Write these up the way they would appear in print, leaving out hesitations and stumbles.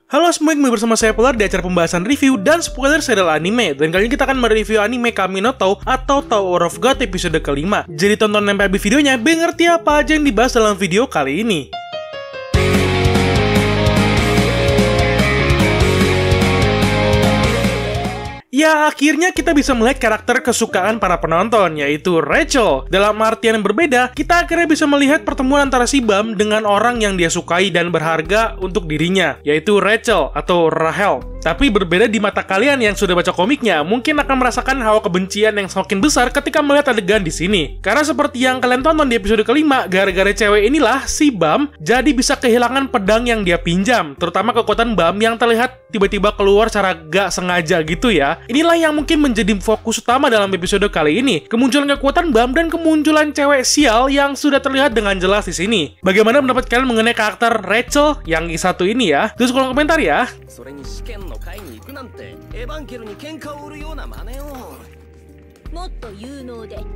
Halo semuanya, kembali bersama saya Polar di acara pembahasan review dan spoiler serial anime. Dan kali ini kita akan mereview anime Kami no Tou atau Tower of God episode kelima. Jadi tonton sampai habis videonya, biar ngerti apa aja yang dibahas dalam video kali ini. Ya, akhirnya kita bisa melihat karakter kesukaan para penonton, yaitu Rachel. Dalam artian yang berbeda, kita akhirnya bisa melihat pertemuan antara si Bam dengan orang yang dia sukai dan berharga untuk dirinya, yaitu Rachel atau Rahel. Tapi berbeda di mata kalian yang sudah baca komiknya, mungkin akan merasakan hawa kebencian yang semakin besar ketika melihat adegan di sini. Karena seperti yang kalian tonton di episode kelima, gara-gara cewek inilah si Bam jadi bisa kehilangan pedang yang dia pinjam, terutama kekuatan Bam yang terlihat tiba-tiba keluar secara gak sengaja gitu ya. Inilah yang mungkin menjadi fokus utama dalam episode kali ini, kemunculan kekuatan Bam dan kemunculan cewek sial yang sudah terlihat dengan jelas di sini. Bagaimana pendapat kalian mengenai karakter Rachel yang satu ini ya? Tulis kolom komentar ya.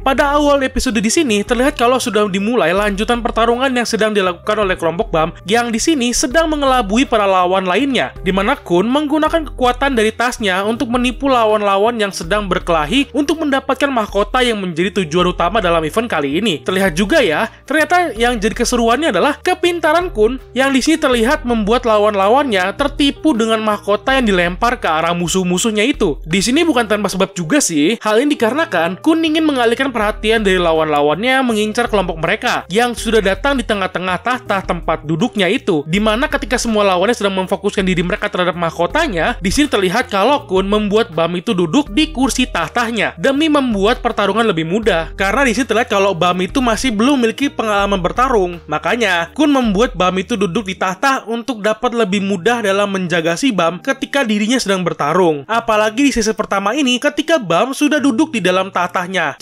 Pada awal episode di sini terlihat kalau sudah dimulai lanjutan pertarungan yang sedang dilakukan oleh kelompok Bam yang di sini sedang mengelabui para lawan lainnya, di mana Kun menggunakan kekuatan dari tasnya untuk menipu lawan-lawan yang sedang berkelahi untuk mendapatkan mahkota yang menjadi tujuan utama dalam event kali ini. Terlihat juga ya, ternyata yang jadi keseruannya adalah kepintaran Kun yang di sini terlihat membuat lawan-lawannya tertipu dengan mahkota yang dilempar ke arah musuh-musuhnya itu. Di sini bukan tanpa sebab juga sih. Hal ini dikarenakan Kun ingin mengalihkan perhatian dari lawan-lawannya mengincar kelompok mereka yang sudah datang di tengah-tengah tahta tempat duduknya itu, dimana ketika semua lawannya sedang memfokuskan diri mereka terhadap mahkotanya, di sini terlihat kalau Kun membuat Bam itu duduk di kursi tahtanya demi membuat pertarungan lebih mudah. Karena di sini terlihat kalau Bam itu masih belum memiliki pengalaman bertarung, makanya Kun membuat Bam itu duduk di tahta untuk dapat lebih mudah dalam menjaga si Bam ketika dirinya sedang bertarung. Apalagi di sesi pertama ini, ketika Bam sudah duduk di dalam tatahnya,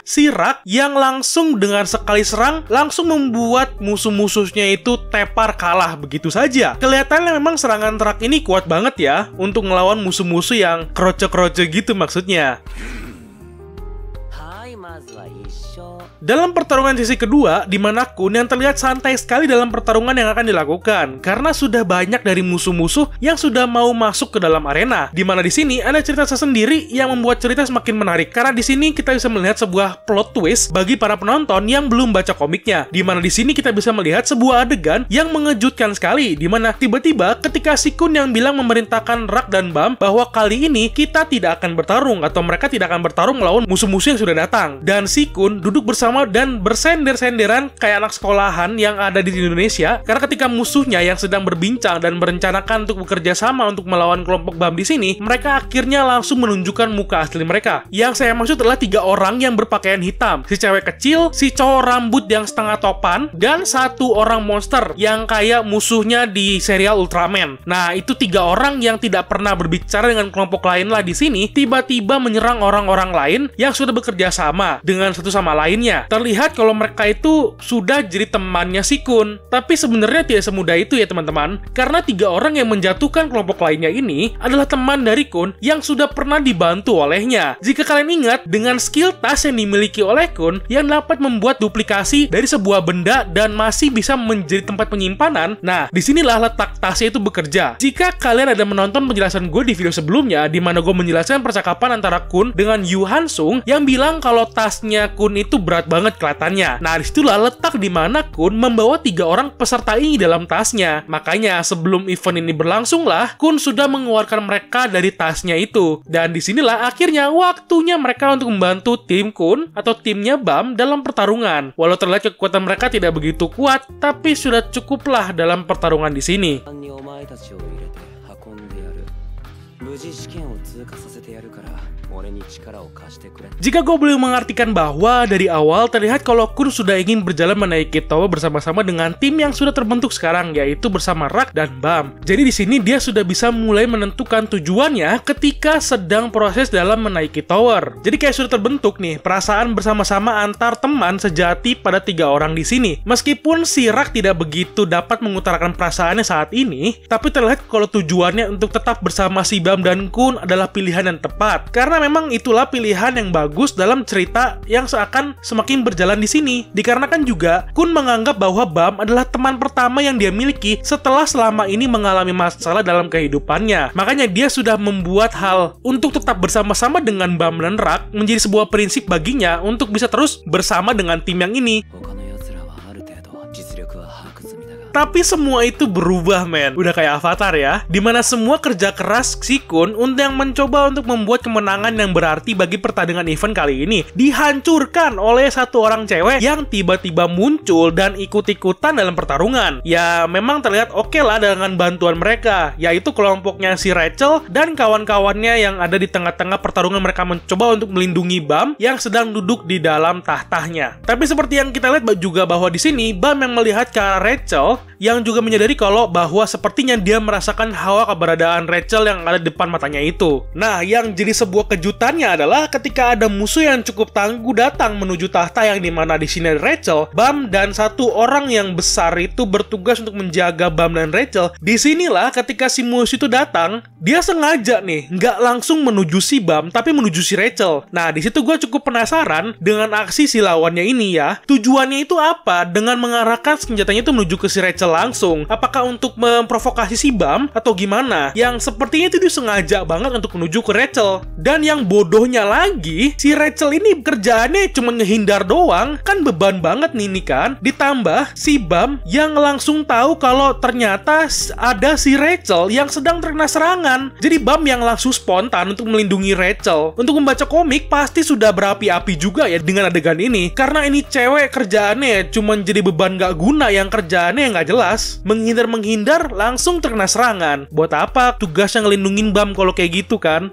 si Rak yang langsung dengan sekali serang langsung membuat musuh-musuhnya itu tepar kalah begitu saja. Kelihatannya memang serangan Rak ini kuat banget ya untuk ngelawan musuh-musuh yang kroco-kroco gitu maksudnya. Dalam pertarungan sesi kedua, di mana Kun yang terlihat santai sekali dalam pertarungan yang akan dilakukan, karena sudah banyak dari musuh-musuh yang sudah mau masuk ke dalam arena. Di mana di sini ada cerita tersendiri yang membuat cerita semakin menarik, karena di sini kita bisa melihat sebuah plot twist bagi para penonton yang belum baca komiknya. Di mana di sini kita bisa melihat sebuah adegan yang mengejutkan sekali, di mana tiba-tiba ketika si Kun yang bilang memerintahkan Rak dan Bam bahwa kali ini kita tidak akan bertarung atau mereka tidak akan bertarung melawan musuh-musuh yang sudah datang, dan si Kun duduk bersama dan bersender-senderan kayak anak sekolahan yang ada di Indonesia, karena ketika musuhnya yang sedang berbincang dan merencanakan untuk bekerja sama untuk melawan kelompok Bam di sini, mereka akhirnya langsung menunjukkan muka asli mereka. Yang saya maksud adalah 3 orang yang berpakaian hitam, si cewek kecil, si cowok rambut yang setengah topan, dan 1 orang monster yang kayak musuhnya di serial Ultraman. Nah, itu 3 orang yang tidak pernah berbicara dengan kelompok lain lah di sini, tiba-tiba menyerang orang-orang lain yang sudah bekerja sama dengan satu sama lainnya. Terlihat kalau mereka itu sudah jadi temannya si Kun. Tapi sebenarnya tidak semudah itu ya teman-teman, karena 3 orang yang menjatuhkan kelompok lainnya ini adalah teman dari Kun yang sudah pernah dibantu olehnya. Jika kalian ingat, dengan skill tas yang dimiliki oleh Kun yang dapat membuat duplikasi dari sebuah benda dan masih bisa menjadi tempat penyimpanan, nah disinilah letak tasnya itu bekerja. Jika kalian ada menonton penjelasan gue di video sebelumnya, di mana gue menjelaskan percakapan antara Kun dengan Yu Hansung yang bilang kalau tasnya Kun itu berat banget kelihatannya. Nah, disitulah letak di mana Kun membawa 3 orang peserta ini dalam tasnya. Makanya sebelum event ini berlangsung lah, Kun sudah mengeluarkan mereka dari tasnya itu. Dan disinilah akhirnya waktunya mereka untuk membantu tim Kun atau timnya Bam dalam pertarungan. Walau terlihat kekuatan mereka tidak begitu kuat, tapi sudah cukuplah dalam pertarungan di sini. Jika gue boleh mengartikan bahwa dari awal terlihat kalau Kun sudah ingin berjalan menaiki tower bersama-sama dengan tim yang sudah terbentuk sekarang, yaitu bersama Rak dan Bam. Jadi di sini dia sudah bisa mulai menentukan tujuannya ketika sedang proses dalam menaiki tower. Jadi kayak sudah terbentuk nih perasaan bersama-sama antar teman sejati pada 3 orang di sini. Meskipun si Rak tidak begitu dapat mengutarakan perasaannya saat ini, tapi terlihat kalau tujuannya untuk tetap bersama si Bam dan Kun adalah pilihan yang tepat, karena memang itulah pilihan yang bagus dalam cerita yang seakan semakin berjalan di sini. Dikarenakan juga Kun menganggap bahwa Bam adalah teman pertama yang dia miliki setelah selama ini mengalami masalah dalam kehidupannya. Makanya dia sudah membuat hal untuk tetap bersama-sama dengan Bam dan Rak menjadi sebuah prinsip baginya untuk bisa terus bersama dengan tim yang ini. Tapi semua itu berubah, men. Udah kayak Avatar ya, dimana semua kerja keras si Kun untuk yang mencoba untuk membuat kemenangan yang berarti bagi pertandingan event kali ini dihancurkan oleh satu orang cewek yang tiba-tiba muncul dan ikut-ikutan dalam pertarungan. Ya memang terlihat oke lah dengan bantuan mereka, yaitu kelompoknya si Rachel dan kawan-kawannya yang ada di tengah-tengah pertarungan. Mereka mencoba untuk melindungi Bam yang sedang duduk di dalam tahtanya. Tapi seperti yang kita lihat juga bahwa di sini Bam yang melihat ke arah Rachel, yang juga menyadari kalau bahwa sepertinya dia merasakan hawa keberadaan Rachel yang ada di depan matanya itu. Nah, yang jadi sebuah kejutannya adalah ketika ada musuh yang cukup tangguh datang menuju tahta yang dimana di sini Rachel, Bam dan satu orang yang besar itu bertugas untuk menjaga Bam dan Rachel. Disinilah ketika si musuh itu datang, dia sengaja nih nggak langsung menuju si Bam tapi menuju si Rachel. Nah, di situ gue cukup penasaran dengan aksi si lawannya ini ya. Tujuannya itu apa dengan mengarahkan senjatanya itu menuju ke si Rachel langsung? Apakah untuk memprovokasi si Bam atau gimana? Yang sepertinya itu disengaja banget untuk menuju ke Rachel. Dan yang bodohnya lagi, si Rachel ini kerjaannya cuma ngehindar doang. Kan beban banget nih kan. Ditambah si Bam yang langsung tahu kalau ternyata ada si Rachel yang sedang terkena serangan. Jadi Bam yang langsung spontan untuk melindungi Rachel. Untuk membaca komik pasti sudah berapi-api juga ya dengan adegan ini. Karena ini cewek kerjaannya cuma jadi beban gak guna yang kerjaannya nggak jelas, menghindar langsung terkena serangan. Buat apa tugasnya ngelindungin Bam kalau kayak gitu kan?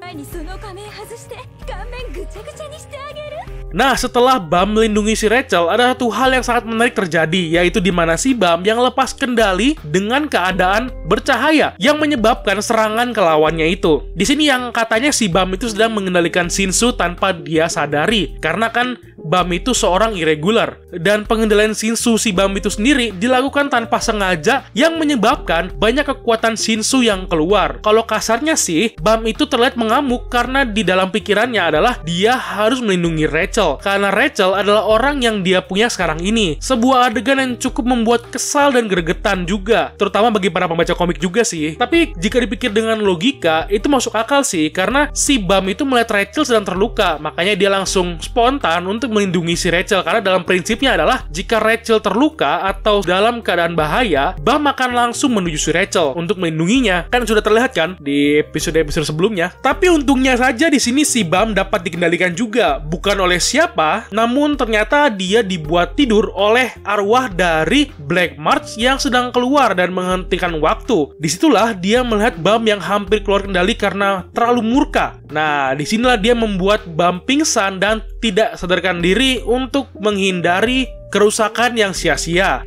Nah, setelah Bam melindungi si Rachel, ada satu hal yang sangat menarik terjadi, yaitu di mana si Bam yang lepas kendali dengan keadaan bercahaya yang menyebabkan serangan ke lawannya itu. Di sini yang katanya si Bam itu sedang mengendalikan Shinsu tanpa dia sadari, karena kan Bam itu seorang irregular, dan pengendalian Shinsu si Bam itu sendiri dilakukan tanpa sengaja yang menyebabkan banyak kekuatan Shinsu yang keluar. Kalau kasarnya sih, Bam itu terlihat mengamuk karena di dalam pikirannya adalah dia harus melindungi Rachel, karena Rachel adalah orang yang dia punya sekarang ini. Sebuah adegan yang cukup membuat kesal dan gregetan juga, terutama bagi para pembaca komik juga sih. Tapi jika dipikir dengan logika, itu masuk akal sih, karena si Bam itu melihat Rachel sedang terluka, makanya dia langsung spontan untuk melindungi si Rachel, karena dalam prinsipnya adalah jika Rachel terluka atau dalam keadaan bahaya, Bam akan langsung menuju si Rachel untuk melindunginya. Kan sudah terlihat kan di episode-episode sebelumnya. Tapi untungnya saja di sini si Bam dapat dikendalikan juga, bukan oleh siapa, namun ternyata dia dibuat tidur oleh arwah dari Black March yang sedang keluar dan menghentikan waktu. Disitulah dia melihat Bam yang hampir keluar kendali karena terlalu murka. Nah, disinilah dia membuat Bam pingsan dan tidak sadarkan diri untuk menghindari kerusakan yang sia-sia.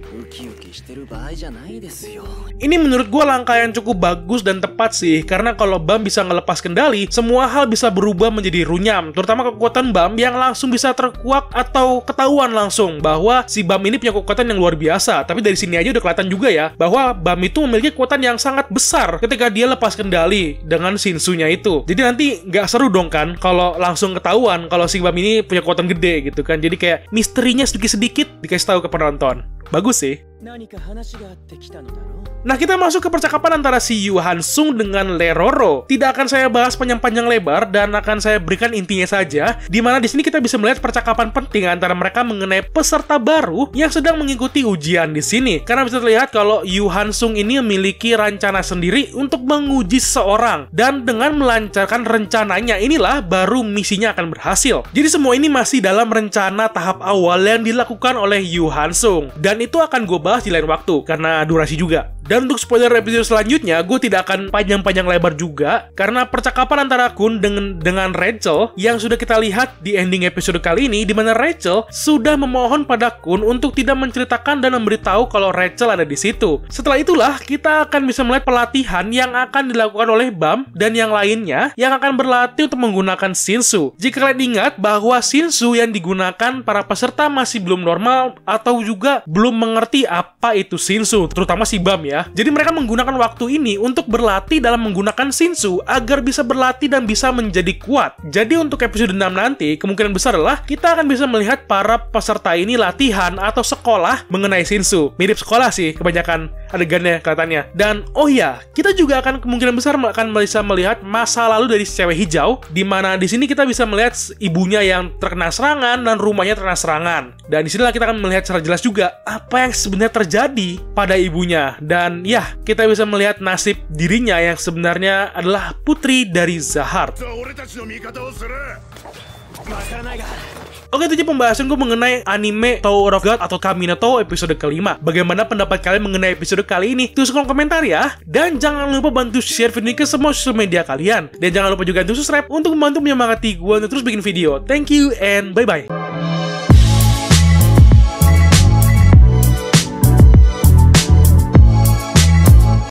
Ini menurut gue langkah yang cukup bagus dan tepat sih, karena kalau Bam bisa ngelepas kendali, semua hal bisa berubah menjadi runyam, terutama kekuatan Bam yang langsung bisa terkuak atau ketahuan langsung bahwa si Bam ini punya kekuatan yang luar biasa. Tapi dari sini aja udah kelihatan juga ya bahwa Bam itu memiliki kekuatan yang sangat besar ketika dia lepas kendali dengan Shinsu-nya itu. Jadi nanti nggak seru dong kan kalau langsung ketahuan kalau si Bam ini punya kekuatan gede gitu kan. Jadi kayak misterinya sedikit-sedikit dikasih tahu ke penonton. Bagus sih. Nah, kita masuk ke percakapan antara si Yu Hansung dengan Leroro. Tidak akan saya bahas panjang-panjang lebar dan akan saya berikan intinya saja, di mana di sini kita bisa melihat percakapan penting antara mereka mengenai peserta baru yang sedang mengikuti ujian di sini. Karena bisa terlihat kalau Yu Hansung ini memiliki rencana sendiri untuk menguji seseorang, dan dengan melancarkan rencananya inilah baru misinya akan berhasil. Jadi semua ini masih dalam rencana tahap awal yang dilakukan oleh Yu Hansung, dan itu akan gue bahas di lain waktu karena durasi juga. Dan untuk spoiler episode selanjutnya, gue tidak akan panjang-panjang lebar juga, karena percakapan antara Kun dengan Rachel yang sudah kita lihat di ending episode kali ini, di mana Rachel sudah memohon pada Kun untuk tidak menceritakan dan memberitahu kalau Rachel ada di situ. Setelah itulah kita akan bisa melihat pelatihan yang akan dilakukan oleh Bam dan yang lainnya yang akan berlatih untuk menggunakan Shinsu. Jika kalian ingat bahwa Shinsu yang digunakan para peserta masih belum normal atau juga belum belum mengerti apa itu Shinsu, terutama si Bam ya. Jadi mereka menggunakan waktu ini untuk berlatih dalam menggunakan Shinsu agar bisa berlatih dan bisa menjadi kuat. Jadi untuk episode 6 nanti, kemungkinan besar adalah kita akan bisa melihat para peserta ini latihan atau sekolah mengenai Shinsu. Mirip sekolah sih kebanyakan adegannya kelihatannya. Dan oh ya, kita juga akan kemungkinan besar akan bisa melihat masa lalu dari si cewek hijau, di mana di sini kita bisa melihat ibunya yang terkena serangan dan rumahnya terkena serangan. Dan disinilah kita akan melihat secara jelas juga apa yang sebenarnya terjadi pada ibunya. Dan ya, kita bisa melihat nasib dirinya yang sebenarnya adalah putri dari Zahar. Oke, itu aja pembahasan gue mengenai anime Tower of God atau Kaminato episode kelima. Bagaimana pendapat kalian mengenai episode kali ini? Tulis kolom komentar ya. Dan jangan lupa bantu share video ini ke semua sosial media kalian. Dan jangan lupa juga untuk subscribe untuk membantu menyemangati gue untuk terus bikin video. Thank you and bye-bye.